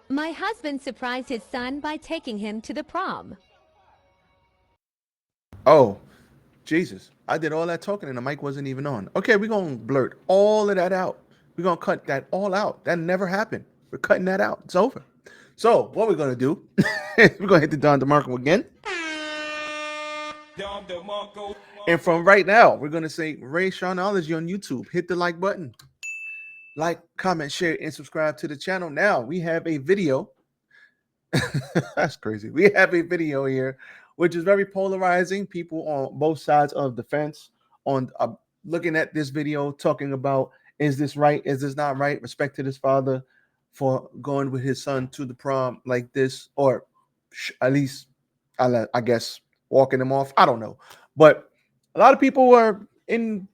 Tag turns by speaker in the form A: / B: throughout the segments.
A: My husband surprised his son by taking him to the prom.
B: Oh, Jesus. I did all that talking and the mic wasn't even on. Okay, we're going to blurt all of that out. We're going to cut that all out. That never happened. We're cutting that out. It's over. So, what we're going to do, we're going to hit the Don DeMarco again. And from right now, we're going to say Rashonology on YouTube. Hit the like button. Like, comment, share, and subscribe to the channel. Now, we have a video. That's crazy. We have a video here, which is very polarizing. People on both sides of the fence on looking at this video, talking about, is this right? Is this not right? Respect to this father for going with his son to the prom like this, or at least, I guess, walking him off. I don't know. But a lot of people are in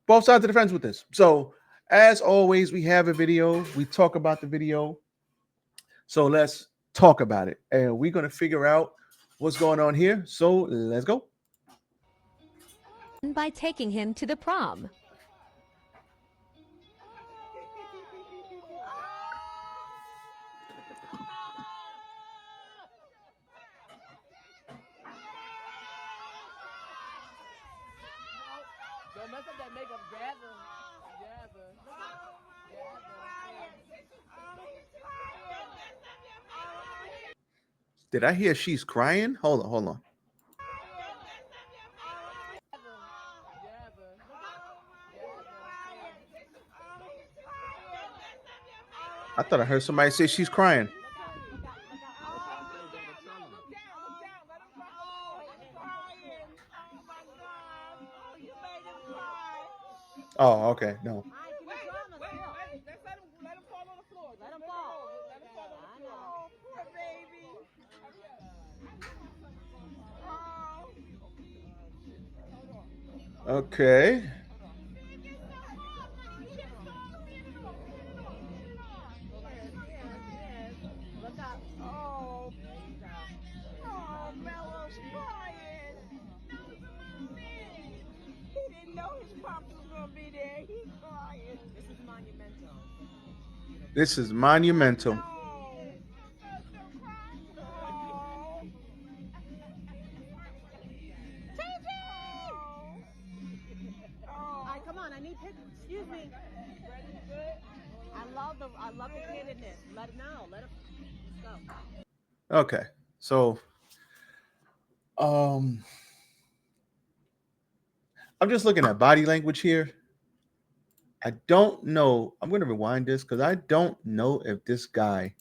B: both sides of the fence with this. So, as always, we have a video. We talk about the video. So let's talk about it. And we're going to figure out what's going on here. So let's go.
A: By taking him to the prom.
C: Don't mess up that makeup, Jabber.
B: Did I hear she's crying? Hold on. I thought I heard somebody say she's crying. Oh, okay. No.
C: Let him fall on the floor. Let him fall. Let him fall on the floor. Poor baby.
B: Okay.
C: Mello's crying. He didn't know his pops was going to be there. He's crying. This is monumental.
B: This is monumental.
C: Come on, I need pictures. Excuse me. I love the candidness. Let it know. Let it go.
B: Okay. So I'm just looking at body language here. I don't know. I'm going to rewind this because I don't know if this guy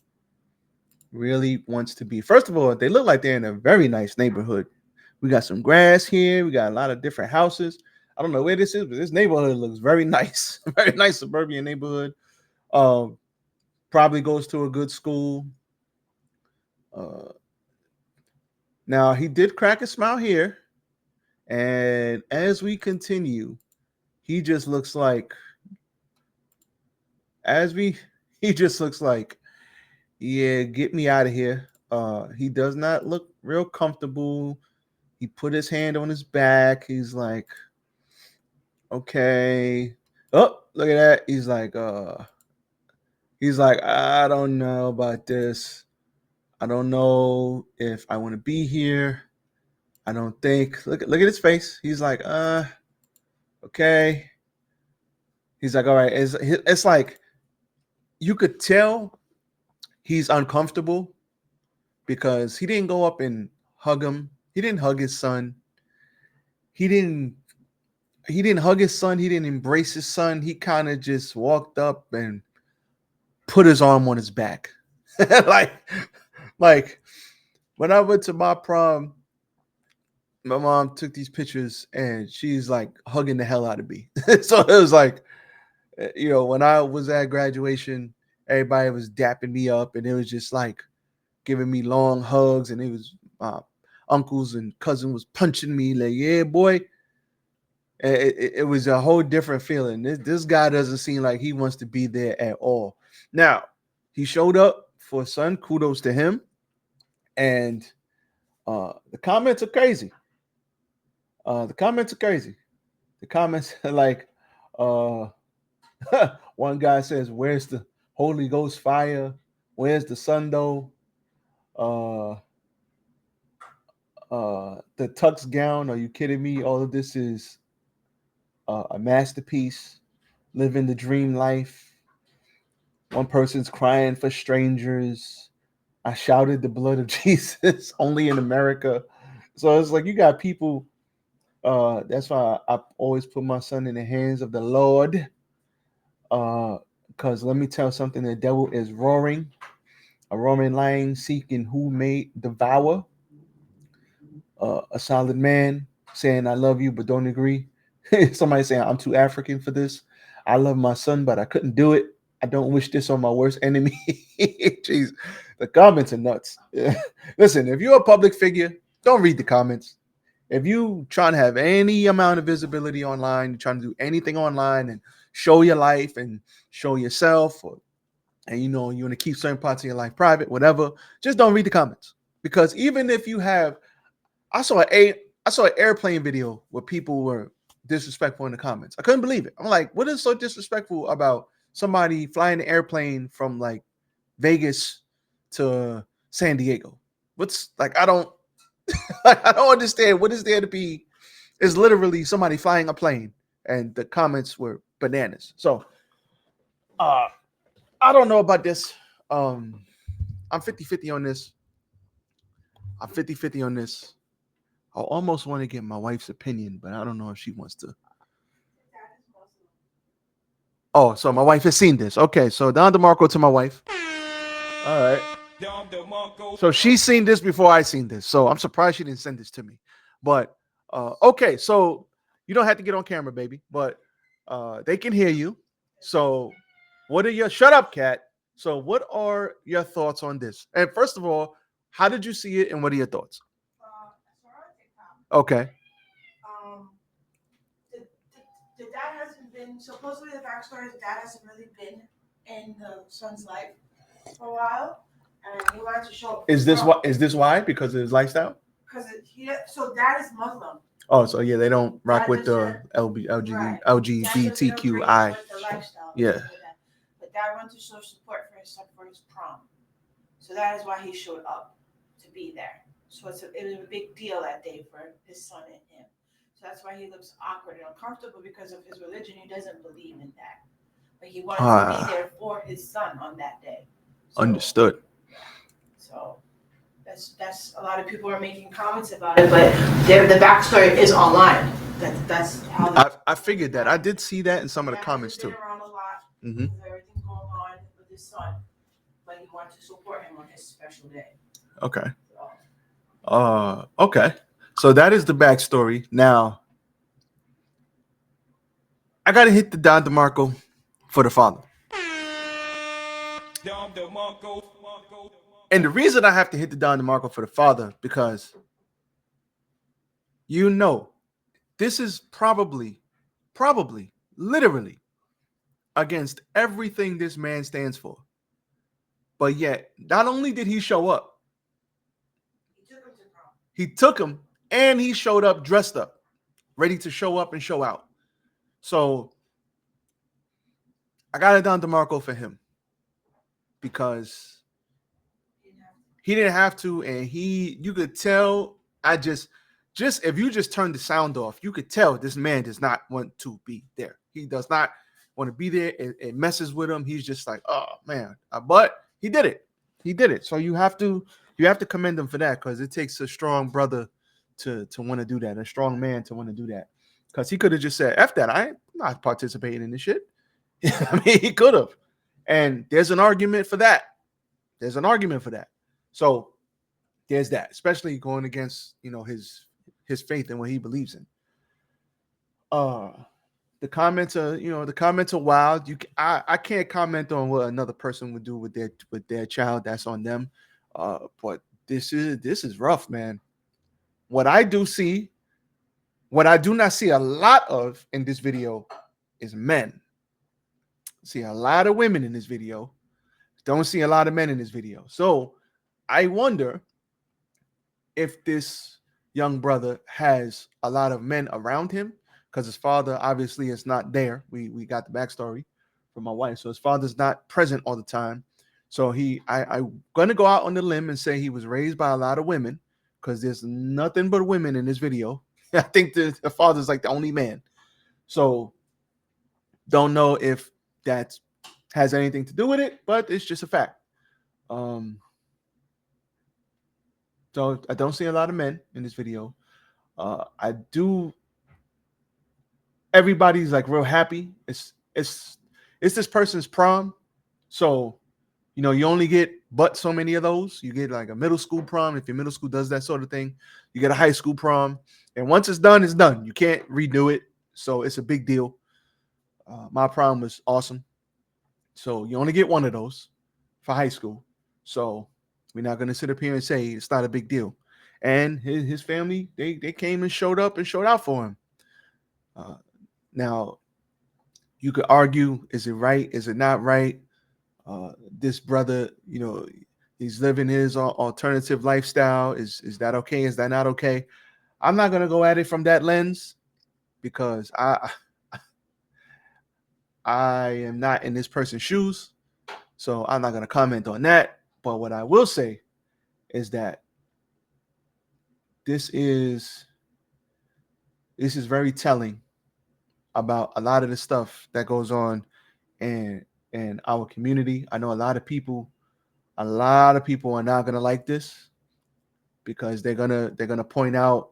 B: really wants to be. First of all, they look like they're in a very nice neighborhood. We got some grass here. We got a lot of different houses. I don't know where this is, but this neighborhood looks very nice. Very nice suburban neighborhood. Probably goes to a good school. Now he did crack a smile here, and as we continue, he just looks like as we he just looks like, yeah, get me out of here. He does not look real comfortable. He put his hand on his back. He's like, okay. Oh, look at that. He's like, I don't know about this. I don't know if I want to be here. I don't think. Look at his face. He's like, okay. He's like, all right. It's like you could tell he's uncomfortable because he didn't go up and hug him. He didn't hug his son. He didn't hug his son. He didn't embrace his son. He kind of just walked up and put his arm on his back. like when I went to my prom, my mom took these pictures and she's like hugging the hell out of me. So it was like, when I was at graduation, everybody was dapping me up and it was just like giving me long hugs, and it was uncles and cousin was punching me like, yeah, boy. It was a whole different feeling. This guy doesn't seem like he wants to be there at all. Now, he showed up for son. Kudos to him. And the comments are crazy. The comments are like, one guy says, where's the Holy Ghost fire? Where's the sun though? The tux gown, are you kidding me? All of this is a masterpiece. Living the dream life. One person's crying for strangers. I shouted the blood of Jesus only in America. So it's like you got people. That's why I always put my son in the hands of the Lord. Because let me tell you something, the devil is roaring, a roaring lion seeking who may devour. A solid man saying I love you but don't agree. Somebody saying I'm too African for this. I love my son but I couldn't do it. I don't wish this on my worst enemy. Jeez, the comments are nuts. Listen, if you're a public figure, don't read the comments. If you trying to have any amount of visibility online, you're trying to do anything online and show your life and show yourself, and you want to keep certain parts of your life private, whatever, just don't read the comments. Because even if you have, I saw an airplane video where people were disrespectful in the comments. I couldn't believe it. I'm like, what is so disrespectful about somebody flying an airplane from like Vegas to San Diego? What's like, I don't understand what is there to be. It's literally somebody flying a plane, and the comments were bananas. So I don't know about this. I'm 50-50 on this. I almost want to get my wife's opinion, but I don't know if she wants to. Oh, so my wife has seen this. Okay, so Don DeMarco to my wife. All right. So she's seen this before I seen this. So I'm surprised she didn't send this to me. But okay, so you don't have to get on camera, baby, but they can hear you. So shut up, Kat. So what are your thoughts on this? And first of all, how did you see it and what are your thoughts? Okay.
C: The dad hasn't been, supposedly the backstory is the dad hasn't really been in the son's life for a while, and he wanted to show.
B: Is this why? Because of his lifestyle?
C: So dad is Muslim.
B: Oh, so yeah, they don't rock with the LGBTQI. Yeah.
C: But dad wanted to show support for his son for his prom, so that is why he showed up to be there. So it was a big deal that day for his son and him. So that's why he looks awkward and uncomfortable, because of his religion. He doesn't believe in that. But he wanted to be there for his son on that day. So,
B: understood.
C: So that's a lot of people are making comments about it, but the backstory is online. That's how
B: I figured that. I did see that in some of the comments too.
C: Around a lot.
B: Mm-hmm.
C: Everything going on with his son, but he wanted to support him on his special day.
B: Okay. Okay. So that is the backstory. Now, I gotta hit the Don DeMarco for the father. And the reason I have to hit the Don DeMarco for the father, because this is probably, literally against everything this man stands for. But yet, not only did he show up, he took him and he showed up dressed up, ready to show up and show out. So I got it Don DeMarco for him because he didn't have to, and you could tell. If you just turn the sound off, you could tell this man does not want to be there. He does not want to be there. It messes with him. He's just like, oh man, but he did it. He did it. So you have to commend him for that, because it takes a strong brother to want to do that, a strong man to want to do that. Because he could have just said, F that, I'm not participating in this shit. I mean, he could have. And there's an argument for that. So there's that, especially going against, his faith and what he believes in. The comments are wild. I can't comment on what another person would do with their child. That's on them. But this is rough, man. What I do not see a lot of in this video is men. See a lot of women in this video. Don't see a lot of men in this video. So I wonder if this young brother has a lot of men around him, because his father obviously is not there. We got the backstory from my wife. So his father's not present all the time. So I'm going to go out on the limb and say he was raised by a lot of women, because there's nothing but women in this video. I think the father's like the only man. So don't know if that has anything to do with it, but it's just a fact. So I don't see a lot of men in this video. Everybody's like real happy. It's this person's prom. So, you only get but so many of those. You get like a middle school prom. If your middle school does that sort of thing, you get a high school prom. And once it's done, it's done. You can't redo it. So it's a big deal. My prom was awesome. So you only get one of those for high school. So we're not going to sit up here and say it's not a big deal. And his family, they came and showed up and showed out for him. Now, you could argue, is it right? Is it not right? This brother, he's living his alternative lifestyle. Is that okay? Is that not okay? I'm not going to go at it from that lens, because I am not in this person's shoes. So I'm not going to comment on that. But what I will say is that this is very telling about a lot of the stuff that goes on in our community. I know a lot of people are not going to like this, because they're gonna point out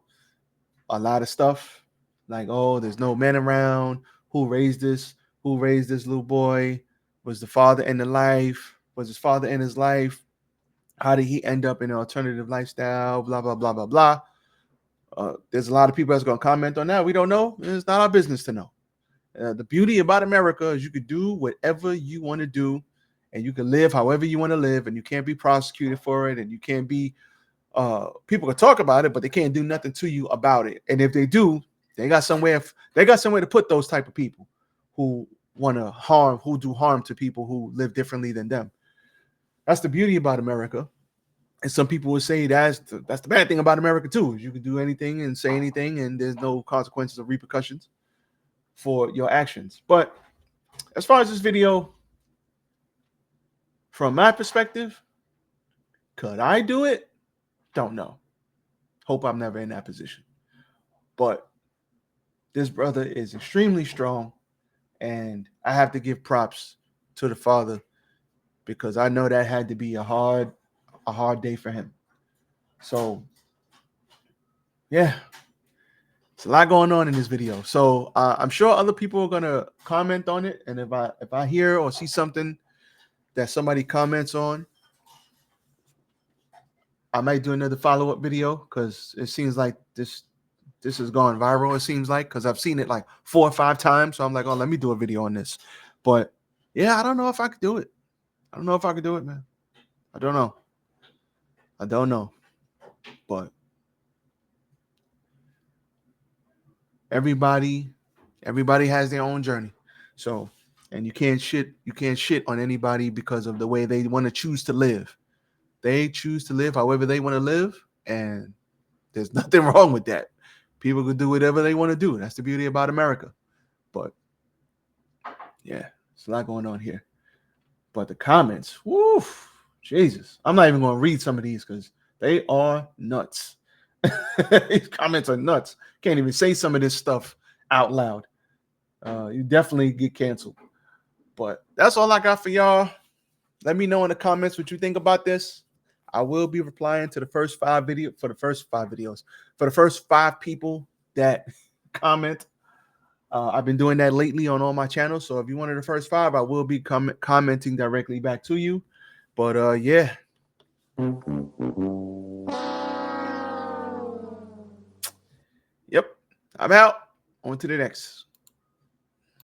B: a lot of stuff like, oh, there's no men around. Who raised this little boy? Was the father in the life? Was his father in his life? How did he end up in an alternative lifestyle? Blah, blah, blah, blah, blah. There's a lot of people that's going to comment on that. We don't know. It's not our business to know. The beauty about America is you can do whatever you want to do, and you can live however you want to live, and you can't be prosecuted for it, and you can't be people can talk about it, but they can't do nothing to you about it. And if they do, they got somewhere to put those type of people who want to who do harm to people who live differently than them. That's the beauty about America. And some people would say that's the bad thing about America too, is you can do anything and say anything, and there's no consequences or repercussions for your actions. But as far as this video, from my perspective, could I do it? Don't know. Hope I'm never in that position. But this brother is extremely strong, and I have to give props to the father, because I know that had to be a hard day for him. So yeah, it's a lot going on in this video. So I'm sure other people are gonna comment on it, and if I hear or see something that somebody comments on, I might do another follow-up video, because it seems like this has gone viral. It seems like, because I've seen it like 4 or 5 times. So I'm like, oh, let me do a video on this. But yeah, I don't know if I could do it. Man. I don't know. I don't know. But everybody has their own journey. So, and you can't shit on anybody because of the way they want to choose to live. They choose to live however they want to live, and there's nothing wrong with that. People can do whatever they want to do. That's the beauty about America. But yeah, there's a lot going on here. But the comments, woof, Jesus. I'm not even going to read some of these because they are nuts. These comments are nuts. Can't even say some of this stuff out loud. You definitely get canceled. But that's all I got for y'all. Let me know in the comments what you think about this. I will be replying to the first 5 videos for the first 5 people that comment. I've been doing that lately on all my channels. So if you're one of the first 5, I will be commenting directly back to you. But yeah. Yep. I'm out. On to the next.